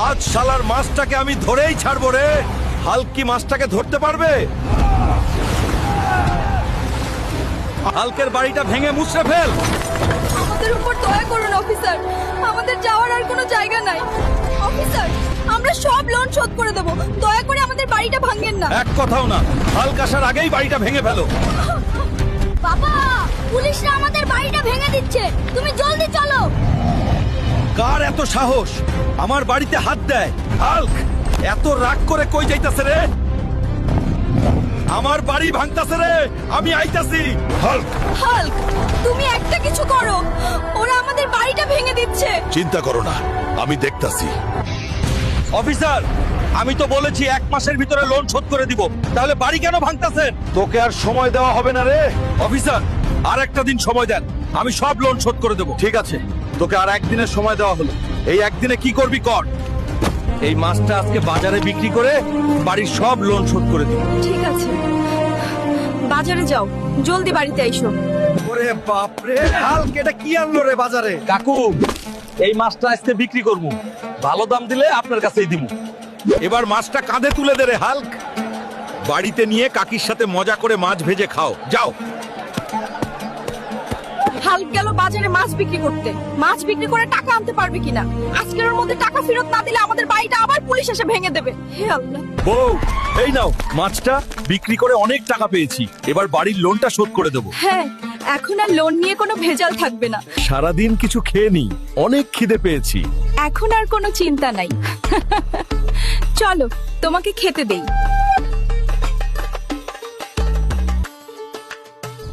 আজ শালার মাছটাকে আমি ধরেই ছাড়বো রে। হাল্ক কি মাছটাকে ধরতে পারবে? হাল্কের বাড়িটা ভেঙে মুছড়ে ফেল। আমাদের উপর দয়া করুন অফিসার, আমাদের যাওয়ার আর কোনো জায়গা নাই। অফিসার, আমরা সব লোন শোধ করে দেব, দয়া করে আমাদের বাড়িটা ভাঙেন না। এক কথাও না, হাল্ক আসার আগেই বাড়িটা ভেঙে ফেলো। বাবা, পুলিশরা আমাদের বাড়িটা ভেঙে দিচ্ছে, তুমি জলদি চলো। কার এত সাহস আমার বাড়িতে হাত দেয়? হাল্ক এত রাগ করে কই যাইতাছে রে? আমার বাড়ি ভাঙতাছে রে, আমি আইতাছি। হাল্ক হাল্ক, তুমি একটা কিছু করো, ওরা আমাদের বাড়িটা ভেঙে দিচ্ছে। চিন্তা করো না, আমি দেখতাছি। অফিসার, আমি তো বলেছি 1 মাসের ভিতরে লোন শোধ করে দিব, তাহলে বাড়ি কেন ভাঙতাছেন? তোকে আর সময় দেওয়া হবে না রে। অফিসার, আর একটা দিন সময় দেন, আমি সব লোন শোধ করে দেব। ঠিক আছে, তোকে আর একদিনের সময় দেওয়া হলো। এই একদিনে কি করবি কর। এই মাছটা আজকে বাজারে বিক্রি করে বাড়ির সব লোন শোধ করে দিব। ঠিক আছে, বাজারে যাও, জলদি বাড়িতে এসো। ওরে বাপ রে, হাল্ক এটা কি আনলো রে বাজারে? কাকু, এই মাছটা আজকে বিক্রি করব, ভালো দাম দিলে আপনার কাছেই দিব। এবার মাছটা কাঁধে তুলে দে রে হাল্ক। বাড়িতে নিয়ে কাকির সাথে মজা করে মাছ ভেজে খাও, যাও। হাল্ক গেল বাজারে মাছ বিক্রি করতে, মাছ বিক্রি করে টাকা আনতে পারবে কিনা। আজকের ওর মধ্যে টাকা ফেরত না দিলে আমাদের বাড়িটা আবার পুলিশ এসে ভেঙে দেবে। হে আল্লাহ। বউ, এই নাও মাছটা বিক্রি করে অনেক টাকা পেয়েছি, এবার বাড়ির লোনটা শোধ করে দেব। হ্যাঁ, এখন আর লোন নিয়ে কোনো ভেজাল থাকবে না। সারাদিন কিছু খেয়ে নি, অনেক খিদে পেয়েছি। এখন আর কোনো চিন্তা নাই। চলো, তোমাকে খেতে দেই।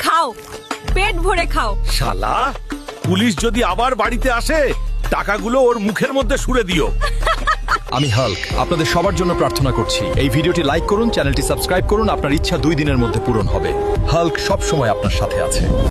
খাও, পেট ভরে খাও। শালা, পুলিশ যদি আবার বাড়িতে আসে, টাকাগুলো ওর মুখের মধ্যে সুরে দিও। আমি হাল্ক আপনাদের সবার জন্য প্রার্থনা করছি, এই ভিডিওটি লাইক করুন, চ্যানেলটি সাবস্ক্রাইব করুন। আপনার ইচ্ছা 2 দিনের মধ্যে পূরণ হবে। হাল্ক সব সময় আপনার সাথে আছে।